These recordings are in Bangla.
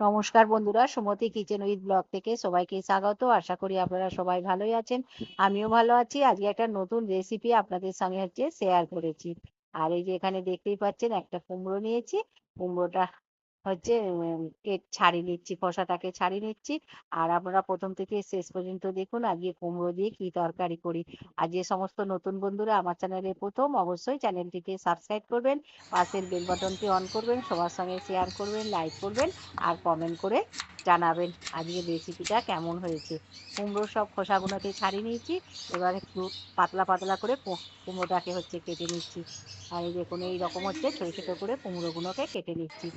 নমস্কার বন্ধুরা, সুমতি কিচেন উইথ ব্লগ থেকে সবাইকে স্বাগত। আশা করি আপনারা সবাই ভালোই আছেন। আমিও ভালো আছি। আজকে একটা নতুন রেসিপি আপনাদের সঙ্গে শেয়ার করেছি। আর এই যে এখানে দেখতেই পাচ্ছেন একটা কুমড়ো নিয়েছি। কুমড়োটা ছাড়িয়ে নিচ্ছি, খোসাটাকে ছাড়িয়ে নিচ্ছি। আর আপনারা প্রথম থেকে শেষ পর্যন্ত দেখুন আজকে কুমড়ো দিয়ে কি তরকারি করি। আর যে সমস্ত নতুন বন্ধুরা আমার চ্যানেলে প্রথম, অবশ্যই চ্যানেলটিকে সাবস্ক্রাইব করবেন, পাশের বেল বাটনটি অন করবেন, সবার সঙ্গে শেয়ার করবেন, লাইক করবেন আর কমেন্ট করে জানাবেন আজকের রেসিপিটা কেমন হয়েছে। কুমড়োর সব খোসাগুলোকে ছাড়িয়ে নিয়েছি। এবার একটু পাতলা পাতলা করে কুমড়োটাকে কেটে নিচ্ছি। আর এই দেখুন এইরকম ছোট ছোট করে কুমড়োগুলোকে কেটে নিচ্ছি।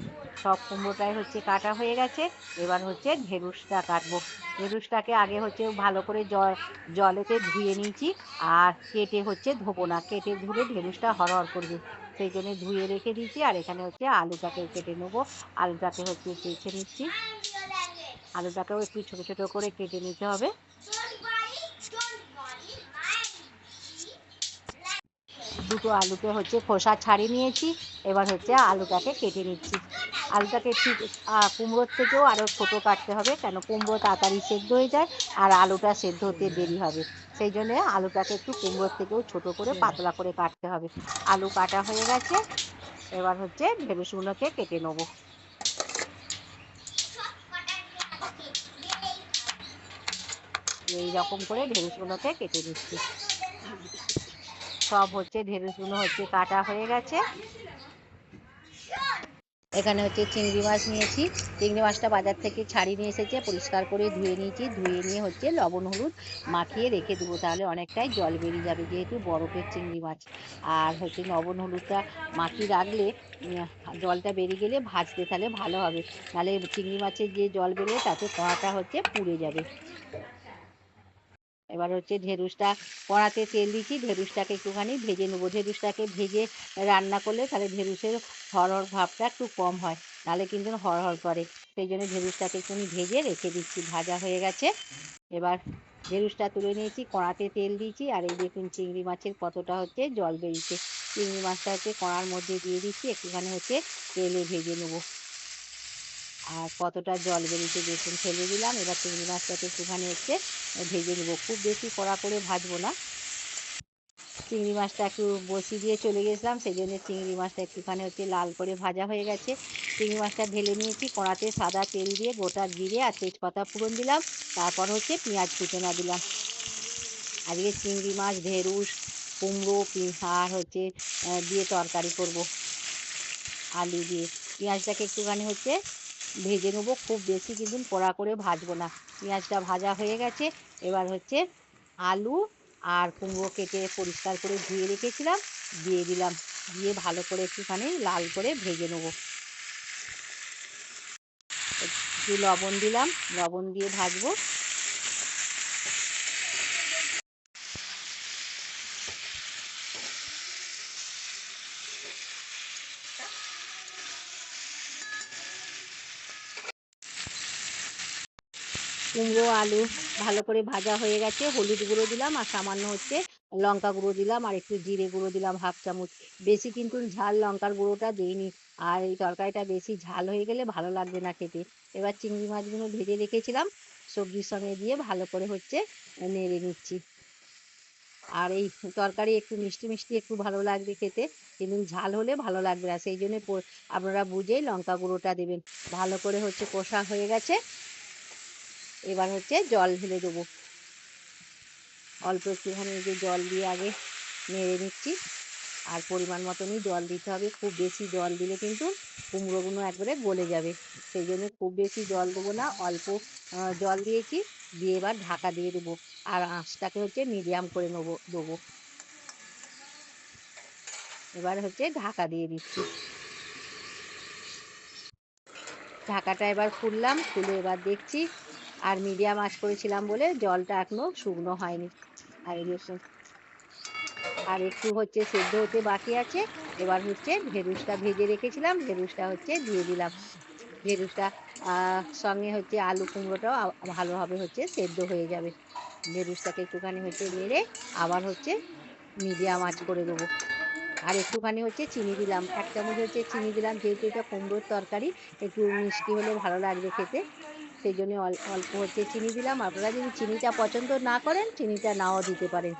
সব কুমড়োটাই কাটা হয়ে গেছে। এবার ঢেঁড়সটা কাটবো। ঢেঁড়সটাকে আগে ভালো করে জলেতে ধুয়ে নিয়েছি। আর কেটে ধোবো না, কেটে ধুলে ঢেঁড়সটা হরহর করবে, সেই জন্য ধুয়ে রেখে দিয়েছি। আর এখানে আলুটাকে কেটে নেবো। আলুটাকে বেছে নিচ্ছি। আলুটাকেও একটু ছোট ছোট করে কেটে নিতে হবে। দুটো আলুকে খোসা ছাড়িয়ে নিয়েছি। এবার আলুটাকে কেটে নিচ্ছি। আলুটাকে ঠিক কুমড়োর থেকেও আরো ছোট কাটতে হবে, কেন কুমড়ো তাড়াতাড়ি সেদ্ধ হয়ে যায় আর আলুটা সেদ্ধ হতে দেরি হবে। সেই জন্য আলুটাকে একটু কুমড়োর থেকেও ছোট করে পাতলা করে কাটতে হবে। আলু কাটা হয়ে গেছে। এবার ঢেঁড়সগুলোকে কেটে নেবো। এইরকম করে ঢেঁড়সগুলোকে কেটে নিচ্ছি। সব ঢেঁড়সগুলো কাটা হয়ে গেছে। এখানে চিংড়ি মাছ নিয়েছি। চিংড়ি মাছটা বাজার থেকে ছাড়িয়ে নিয়ে এসেছে, পরিষ্কার করে ধুয়ে নিয়েছি। ধুয়ে নিয়ে লবণ হলুদ মাখিয়ে রেখে দেবো, তাহলে অনেকটাই জল বেরিয়ে যাবে, যেহেতু বরফের চিংড়ি মাছ। আর লবণ হলুদটা মাখিয়ে রাখলে জলটা বেরিয়ে গেলে ভাজতে তাহলে ভালো হবে, নাহলে চিংড়ি মাছের যে জল বেরোয় তাতে কড়াটা পুড়ে যাবে। এবার ঢেঁড়সটা কড়াতে তেল দিচ্ছি। ঢেঁড়সটাকে একটুখানি ভেজে নেবো। ঢেঁড়সটাকে ভেজে রান্না করলে তাহলে ঢেঁড়সের হরহর ভাবটা একটু কম হয়, নাহলে কিন্তু হরহর করে। সেই জন্য ঢেঁড়সটাকে একটুখানি ভেজে রেখে দিচ্ছি। ভাজা হয়ে গেছে। এবার ঢেঁড়সটা তুলে নিয়েছি, কড়াতে তেল দিয়েছি। আর এই দেখুন চিংড়ি মাছের কতটা জল বেরিয়েছে। চিংড়ি মাছটা কড়ার মধ্যে দিয়ে দিচ্ছি, একটুখানি তেলে ভেজে নেবো। আর কতটা জল বেরিয়েছে দেখুন, ফেলে দিলাম। এবার চিংড়ি মাছটাকে একটুখানি ভেজে নেবো, খুব বেশি কড়া করে ভাজবো না। চিংড়ি মাছটা একটু বসিয়ে দিয়ে চলে গেছিলাম, সেই জন্য চিংড়ি মাছটা একটুখানি লাল করে ভাজা হয়ে গেছে। চিংড়ি মাছটা ঢেলে নিয়েছি। কড়াতে সাদা তেল দিয়ে গোটা জিরে আর তেজপাতা ফোড়ন দিলাম। তারপর পেঁয়াজ কুচোনা দিলাম। আজকে চিংড়ি মাছ, ঢেঁড়স, কুমড়ো আর দিয়ে তরকারি করব আলু দিয়ে। পেঁয়াজটাকে একটুখানি ভেজে নেবো, খুব বেশি কিন্তু কড়া করে ভাজবো না। পেঁয়াজটা ভাজা হয়ে গেছে। এবার আলু আর কুমড়ো কেটে পরিষ্কার করে ধুয়ে রেখেছিলাম, দিয়ে দিলাম। দিয়ে ভালো করে একটুখানি লাল করে ভেজে নেবো। একটু লবণ দিলাম, লবণ দিয়ে ভাজবো। কুমড়ো আলু ভালো করে ভাজা হয়ে গেছে। হলুদ গুঁড়ো দিলাম আর সামান্য লঙ্কা গুঁড়ো দিলাম, আর একটু জিরে গুঁড়ো দিলাম হাফ চামচ। বেশি কিন্তু ঝাল লঙ্কার গুঁড়োটা দিইনি, আর এই তরকারিটা বেশি ঝাল হয়ে গেলে ভালো লাগবে না খেতে। এবার চিংড়ি মাছগুলো ভেজে রেখেছিলাম, সবজির সঙ্গে দিয়ে ভালো করে নেড়ে নিচ্ছি। আর এই তরকারি একটু মিষ্টি মিষ্টি একটু ভালো লাগবে খেতে, কিন্তু ঝাল হলে ভালো লাগবে না, সেই জন্য আপনারা বুঝেই লঙ্কা গুঁড়োটা দেবেন। ভালো করে কষা হয়ে গেছে। এবার জল ঢেলে দেবো। অল্প একটুখানি জল দিয়ে আগে নেড়ে নিচ্ছি। আর পরিমাণ মতনই জল দিতে হবে, খুব বেশি জল দিলে কিন্তু কুমড়োগুলো একবারে গলে যাবে। সেই জন্য খুব বেশি জল দেবো না, অল্প জল দিয়েছি। দিয়ে এবার ঢাকা দিয়ে দেবো। আর আঁচটাকে মিডিয়াম করে দেবো। এবার ঢাকা দিয়ে দিচ্ছি। ঢাকাটা এবার খুললাম, খুলে এবার দেখছি। আর মিডিয়াম আঁচ করেছিলাম বলে জলটা এখনো শুকনো হয়নি। আর দেখুন, আর একটু সেদ্ধ হতে বাকি আছে। এবার ঢেঁড়সটা ভেজে রেখেছিলাম, ঢেঁড়সটা দিয়ে দিলাম। ঢেঁড়সটা সঙ্গে আলু কুমড়োটাও ভালোভাবে সেদ্ধ হয়ে যাবে। ঢেঁড়সটাকে একটুখানি নেড়ে আবার মিডিয়াম আঁচ করে দেবো। আর একটুখানি হচ্ছে চিনি দিলাম, 1 চামচ হচ্ছে চিনি দিলাম, যেহেতু এটা কুমড়োর তরকারি একটু মিষ্টি হলে ভালো লাগবে খেতে। সেই জন্য অল্প হচ্ছে চিনি দিলাম। আপনারা যদি চিনিটা পছন্দ না করেন, চিনিটা নাও দিতে পারেন।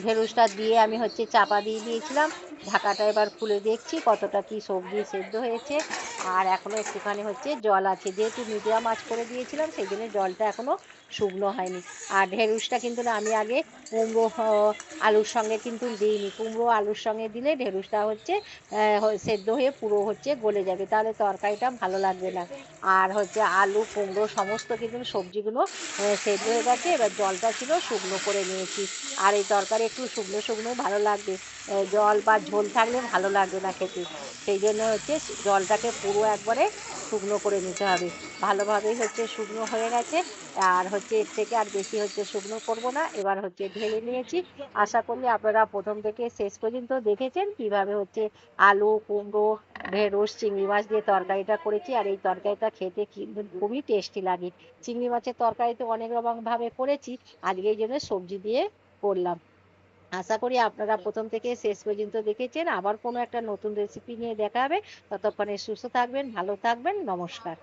ঢেঁড়সটা দিয়ে আমি হচ্ছে চাপা দিয়ে দিয়েছিলাম। ঢাকাটা এবার খুলে দেখছি কতটা কি সবজি সেদ্ধ হয়েছে। আর এখনো একটুখানি হচ্ছে জল আছে। যেহেতু মিডিয়াম আঁচ করে দিয়েছিলাম সেইজন্য জলটা এখনো শুকনো হয়নি। আর ঢেঁড়সটা কিন্তু না আমি আগে কুমড়ো আলুর সঙ্গে কিন্তু দিইনি। কুমড়ো আলুর সঙ্গে দিলে ঢেঁড়সটা হচ্ছে সেদ্ধ হয়ে পুরো হচ্ছে গলে যাবে। তাহলে তরকারিটা ভালো লাগবে না। আর হচ্ছে আলু, কুমড়ো সমস্ত কিন্তু সবজিগুলো সেদ্ধ হয়ে গেছে। এবার জলটা ছিল শুকনো করে নিয়েছি। আর এই তরকারি একটু শুকনো শুকনোই ভালো লাগবে। জল বা ঝোল থাকলে ভালো লাগবে না খেতে। সেই জন্য হচ্ছে জলটাকে পুরো একবারে শুকনো করে নিতে হবে। ভালোভাবেই হচ্ছে শুকনো হয়ে গেছে। আর হচ্ছে এর থেকে আর বেশি হচ্ছে শুকনো করব না। এবার হচ্ছে ঢেলে নিয়েছি। আশা করি আপনারা ১ম থেকে শেষ পর্যন্ত দেখেছেন কিভাবে হচ্ছে আলু, কুমড়ো, ঢেঁড়স, চিংড়ি মাছ দিয়ে তরকারিটা করেছি। আর এই তরকারিটা খেতে কিন্তু খুবই টেস্টি লাগে। চিংড়ি মাছের তরকারি তো অনেক রকম ভাবে করেছি। আজকে এইজন্য সবজি দিয়ে করলাম। আশা করি আপনারা ১ম থেকে শেষ পর্যন্ত দেখেছেন। আবার কোনো একটা নতুন রেসিপি নিয়ে দেখা হবে। ততক্ষণে সুস্থ থাকবেন, ভালো থাকবেন। নমস্কার।